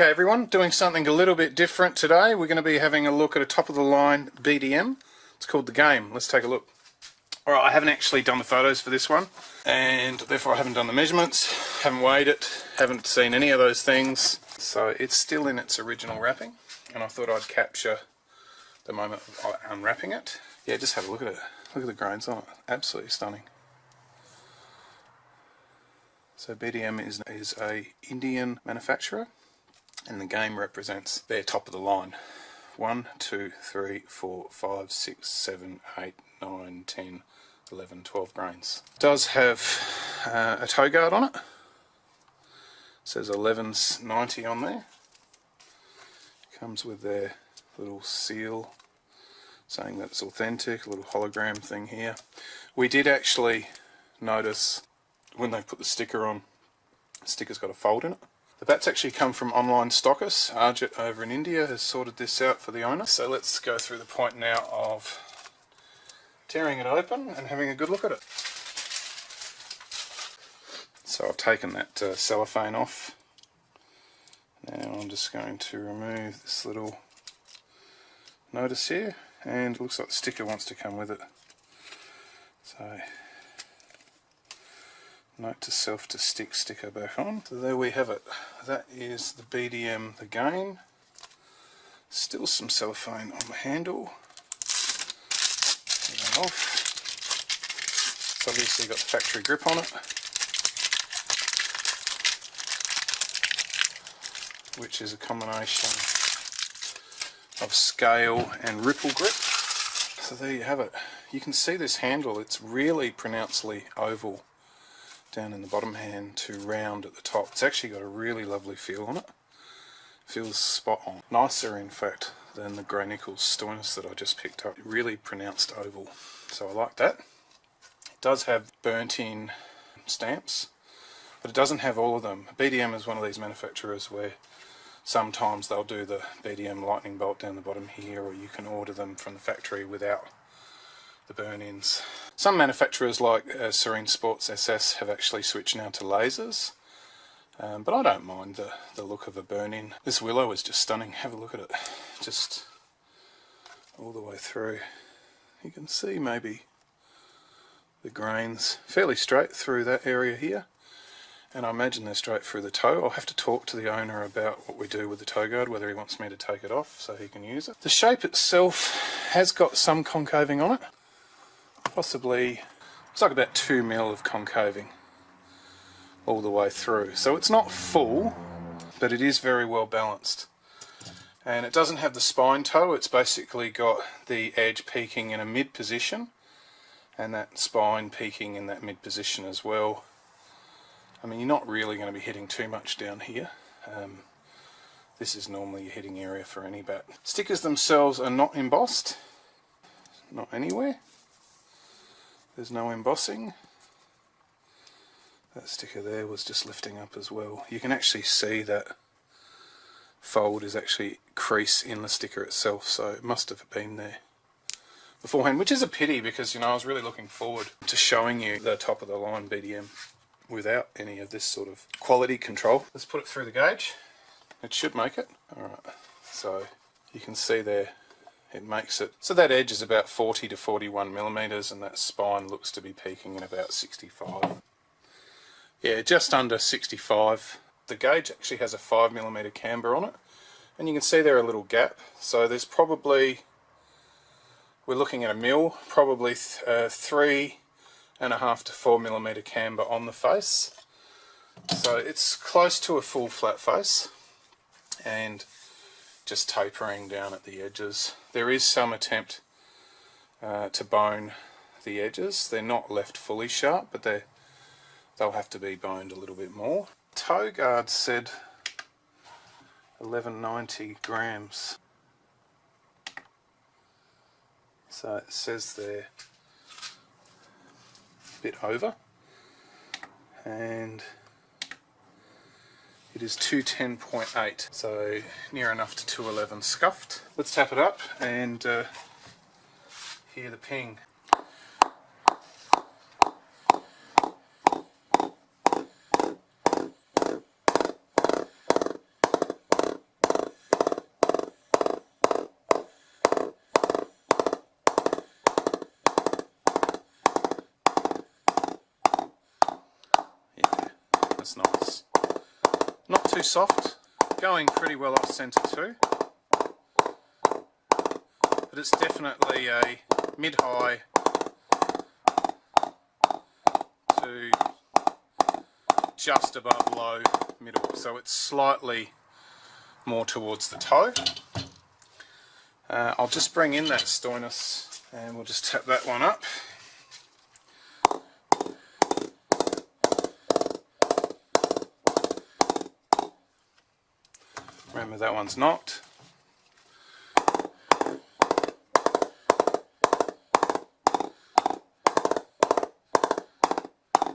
Okay everyone, doing something a little bit different today. We're going to be having a look at a top of the line BDM. It's called the Game. Let's take a look. Alright, I haven't actually done the photos for this one, and therefore I haven't done the measurements, haven't weighed it, haven't seen any of those things. So it's still in its original wrapping, and I thought I'd capture the moment of unwrapping it. Yeah, just have a look at it. Look at the grains on it. Absolutely stunning. So BDM is a Indian manufacturer, and the Game represents their top of the line. 1, 2, 3, 4, 5, 6, 7, 8, 9, 10, 11, 12 grains. It does have a toe guard on it. It says 1190 on there. Comes with their little seal saying that it's authentic, a little hologram thing here. We did actually notice when they put the sticker on, the sticker's got a fold in it. The bats actually come from online stockists. Arjit over in India has sorted this out for the owner. So let's go through the point now of tearing it open and having a good look at it. So I've taken that cellophane off. Now I'm just going to remove this little notice here, and it looks like the sticker wants to come with it. So note to self to stick sticker back on. So there we have it. That is the BDM, the Game. Still some cellophane on the handle. Take that off. It's obviously got the factory grip on it, which is a combination of scale and ripple grip. So there you have it. You can see this handle, it's really pronouncedly oval down in the bottom hand to round at the top. It's actually got a really lovely feel on it. Feels spot on. Nicer in fact than the Gray-Nicoll Stonis that I just picked up. Really pronounced oval. So I like that. It does have burnt in stamps, but it doesn't have all of them. BDM is one of these manufacturers where sometimes they'll do the BDM lightning bolt down the bottom here, or you can order them from the factory without the burn-ins. Some manufacturers like Serene Sports SS have actually switched now to lasers, but I don't mind the look of a burn-in. This willow is just stunning. Have a look at it, just all the way through. You can see maybe the grains fairly straight through that area here, and I imagine they're straight through the toe. I'll have to talk to the owner about what we do with the toe guard, whether he wants me to take it off so he can use it. The shape itself has got some concaving on it. Possibly, it's like about 2 mil of concaving all the way through. So it's not full, but it is very well balanced. And it doesn't have the spine toe, it's basically got the edge peaking in a mid position, and that spine peaking in that mid position as well. I mean, you're not really going to be hitting too much down here. This is normally your hitting area for any bat. Stickers themselves are not embossed, not anywhere. There's no embossing. That sticker there was just lifting up as well. You can actually see that fold is actually crease in the sticker itself, so it must have been there beforehand, which is a pity because, you know, I was really looking forward to showing you the top of the line BDM without any of this sort of quality control. Let's put it through the gauge. It should make it. Alright, so you can see there it makes it. So that edge is about 40 to 41 millimeters, and that spine looks to be peaking in about 65. Yeah, just under 65. The gauge actually has a 5 millimeter camber on it, and you can see there a little gap. So there's probably, we're looking at a mil, probably 3.5 to 4 millimeter camber on the face. So it's close to a full flat face, and just tapering down at the edges. There is some attempt to bone the edges. They're not left fully sharp, but they'll have to be boned a little bit more. Toe guard said 1190 grams. So it says there a bit over, and it is 210.8, so near enough to 211 scuffed. Let's tap it up and hear the ping. That's nice. Not too soft, going pretty well off centre too. But it's definitely a mid-high to just above low middle. So it's slightly more towards the toe. I'll just bring in that Stonis and we'll just tap that one up. Remember, that one's knocked.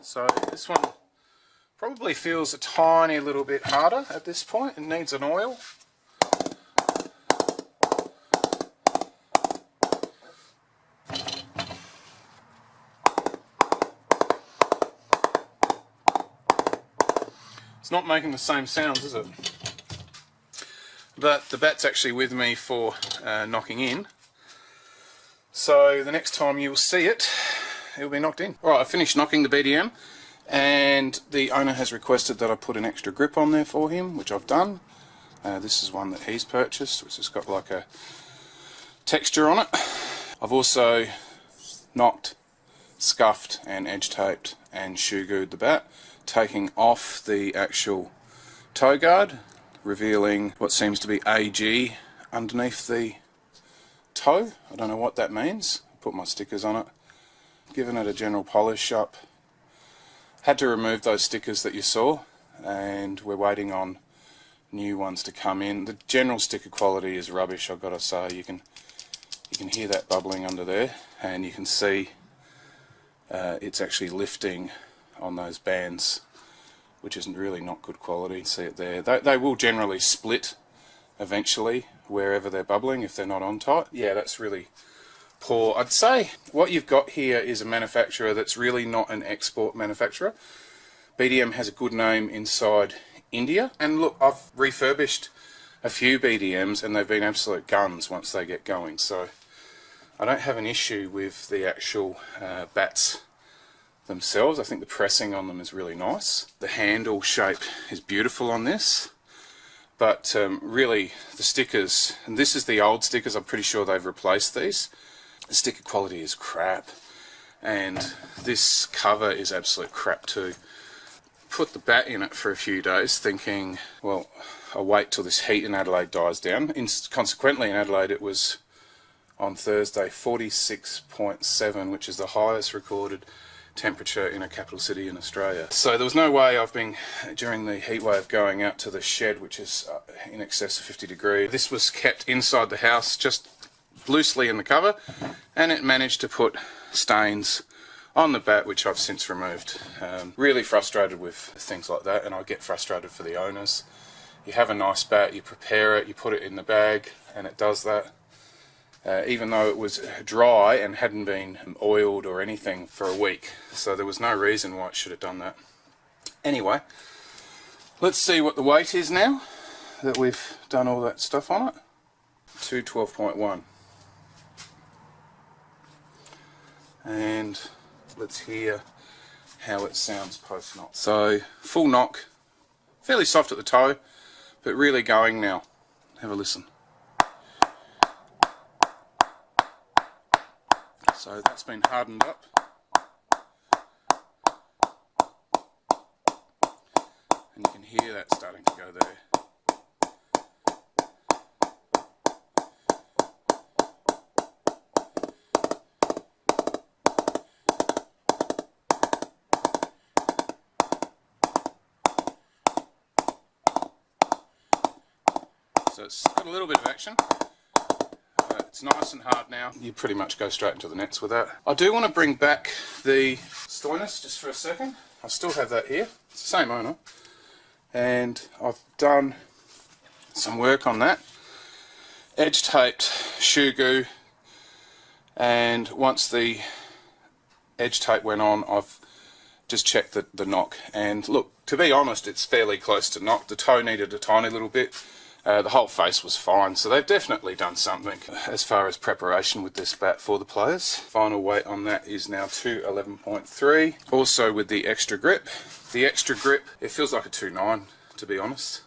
So this one probably feels a tiny little bit harder at this point. It needs an oil. It's not making the same sounds, is it? But the bat's actually with me for knocking in. So the next time you will see it, it'll be knocked in. Alright, I finished knocking the BDM, and the owner has requested that I put an extra grip on there for him, which I've done. This is one that he's purchased, which has got like a texture on it. I've also knocked, scuffed and edge taped and shoe glued the bat, taking off the actual toe guard, revealing what seems to be AG underneath the toe. I don't know what that means. Put my stickers on it, given it a general polish up. Had to remove those stickers that you saw, and we're waiting on new ones to come in. The general sticker quality is rubbish, I've got to say. You can hear that bubbling under there, and you can see it's actually lifting on those bands, which isn't really not good quality. See it there. They will generally split eventually wherever they're bubbling if they're not on tight. Yeah, that's really poor. I'd say what you've got here is a manufacturer that's really not an export manufacturer. BDM has a good name inside India, and look, I've refurbished a few BDMs and they've been absolute guns once they get going, so I don't have an issue with the actual bats themselves. I think the pressing on them is really nice. The handle shape is beautiful on this, but really the stickers, and this is the old stickers, I'm pretty sure they've replaced these. The sticker quality is crap, and this cover is absolute crap too. Put the bat in it for a few days thinking, well, I'll wait till this heat in Adelaide dies down. Consequently, in Adelaide it was on Thursday 46.7, which is the highest recorded temperature in a capital city in Australia. So there was no way I've been, during the heat wave, going out to the shed, which is in excess of 50 degrees. This was kept inside the house just loosely in the cover, and it managed to put stains on the bat, which I've since removed. Really frustrated with things like that, and I get frustrated for the owners. You have a nice bat, you prepare it, you put it in the bag, and it does that. Even though it was dry and hadn't been oiled or anything for a week. So there was no reason why it should have done that. Anyway, let's see what the weight is now that we've done all that stuff on it. 212.1. And let's hear how it sounds post knock. So full knock, fairly soft at the toe, but really going now. Have a listen. So that's been hardened up. And you can hear that starting to go there. So it's got a little bit of action. It's nice and hard now. You pretty much go straight into the nets with that. I do want to bring back the Stonis just for a second. I still have that here. It's the same owner. And I've done some work on that. Edge taped, shoe glue, and once the edge tape went on, I've just checked the knock. And look, to be honest, it's fairly close to knock. The toe needed a tiny little bit. The whole face was fine, so they've definitely done something as far as preparation with this bat for the players. Final weight on that is now 211.3. Also with the extra grip. The extra grip, it feels like a 2.9 to be honest.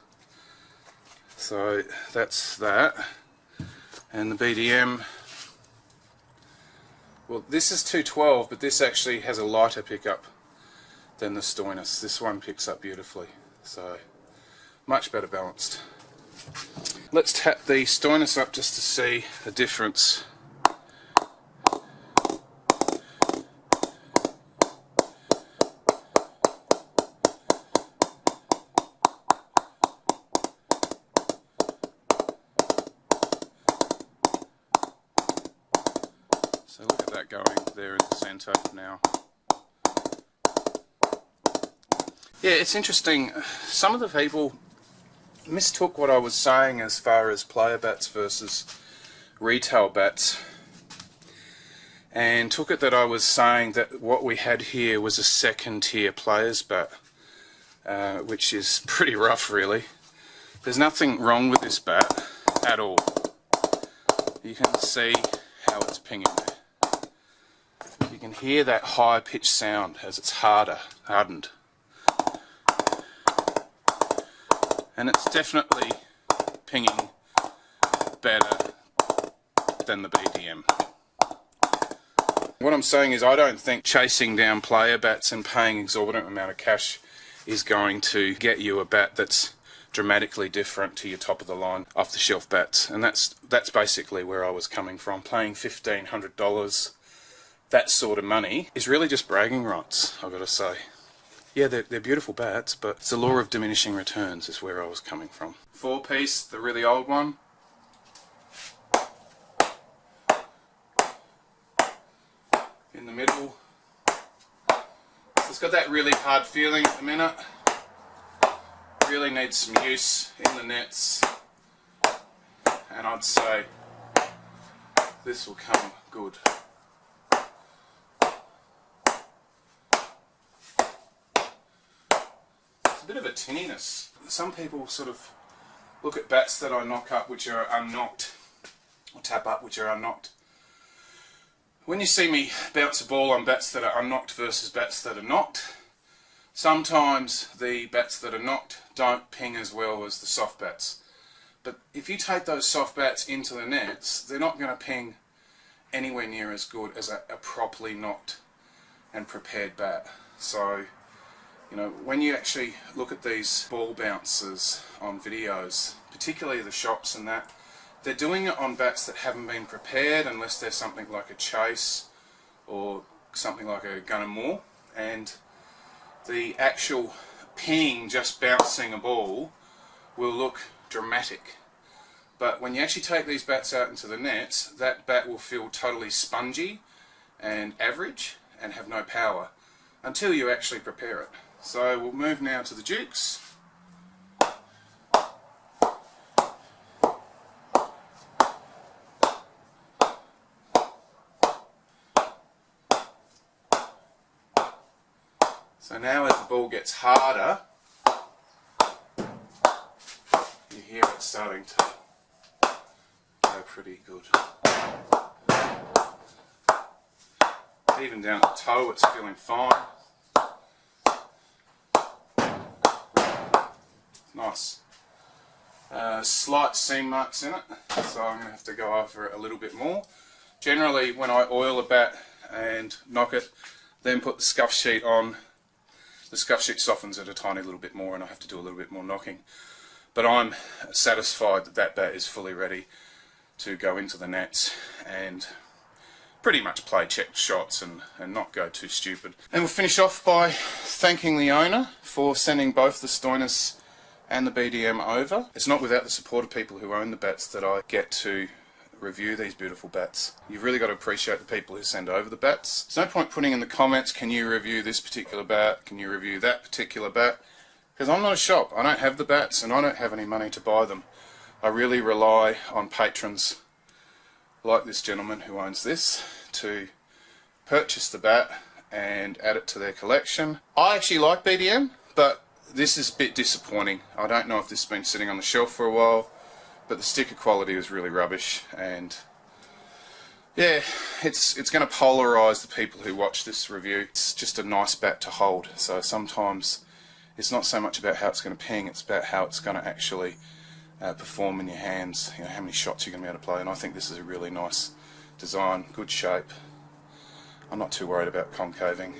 So that's that. And the BDM, well this is 212, but this actually has a lighter pickup than the Stonis. This one picks up beautifully, so much better balanced. Let's tap the Stonis up just to see the difference. So look at that going there in the centre now. Yeah, it's interesting. Some of the people mistook what I was saying as far as player bats versus retail bats, and took it that I was saying that what we had here was a second tier player's bat, which is pretty rough really. There's nothing wrong with this bat at all. You can see how it's pinging. You can hear that high pitched sound as it's hardened. And it's definitely pinging better than the BDM. What I'm saying is I don't think chasing down player bats and paying an exorbitant amount of cash is going to get you a bat that's dramatically different to your top of the line off the shelf bats. And that's basically where I was coming from. Paying $1,500, that sort of money, is really just bragging rights, I've got to say. Yeah, they're beautiful bats, but it's the law of diminishing returns is where I was coming from. 4-piece, the really old one. In the middle. It's got that really hard feeling at the minute. Really needs some use in the nets. And I'd say this will come good. Bit of a tinniness. Some people sort of look at bats that I knock up which are unknocked, or tap up which are unknocked. When you see me bounce a ball on bats that are unknocked versus bats that are knocked, sometimes the bats that are knocked don't ping as well as the soft bats. But if you take those soft bats into the nets, they're not going to ping anywhere near as good as a properly knocked and prepared bat. So you know, when you actually look at these ball bouncers on videos, particularly the shops and that, they're doing it on bats that haven't been prepared unless they're something like a Chase or something like a Gunner Moore, and the actual ping just bouncing a ball will look dramatic. But when you actually take these bats out into the nets, that bat will feel totally spongy and average and have no power until you actually prepare it. So we'll move now to the Dukes. So now as the ball gets harder, you hear it starting to go pretty good. Even down at the toe it's feeling fine. Nice. Slight seam marks in it, so I'm going to have to go over it a little bit more. Generally when I oil a bat and knock it, then put the scuff sheet on, the scuff sheet softens it a tiny little bit more and I have to do a little bit more knocking. But I'm satisfied that that bat is fully ready to go into the nets and pretty much play checked shots and not go too stupid. And we'll finish off by thanking the owner for sending both the Stonis and the BDM over. It's not without the support of people who own the bats that I get to review these beautiful bats. You've really got to appreciate the people who send over the bats. There's no point putting in the comments, can you review this particular bat, can you review that particular bat, because I'm not a shop. I don't have the bats and I don't have any money to buy them. I really rely on patrons like this gentleman who owns this to purchase the bat and add it to their collection. I actually like BDM, but this is a bit disappointing. I don't know if this has been sitting on the shelf for a while. but the sticker quality was really rubbish, and yeah, it's going to polarise the people who watch this review. It's just a nice bat to hold, so sometimes it's not so much about how it's going to ping, it's about how it's going to actually perform in your hands, you know, how many shots you're going to be able to play. And I think this is a really nice design, good shape. I'm not too worried about concaving.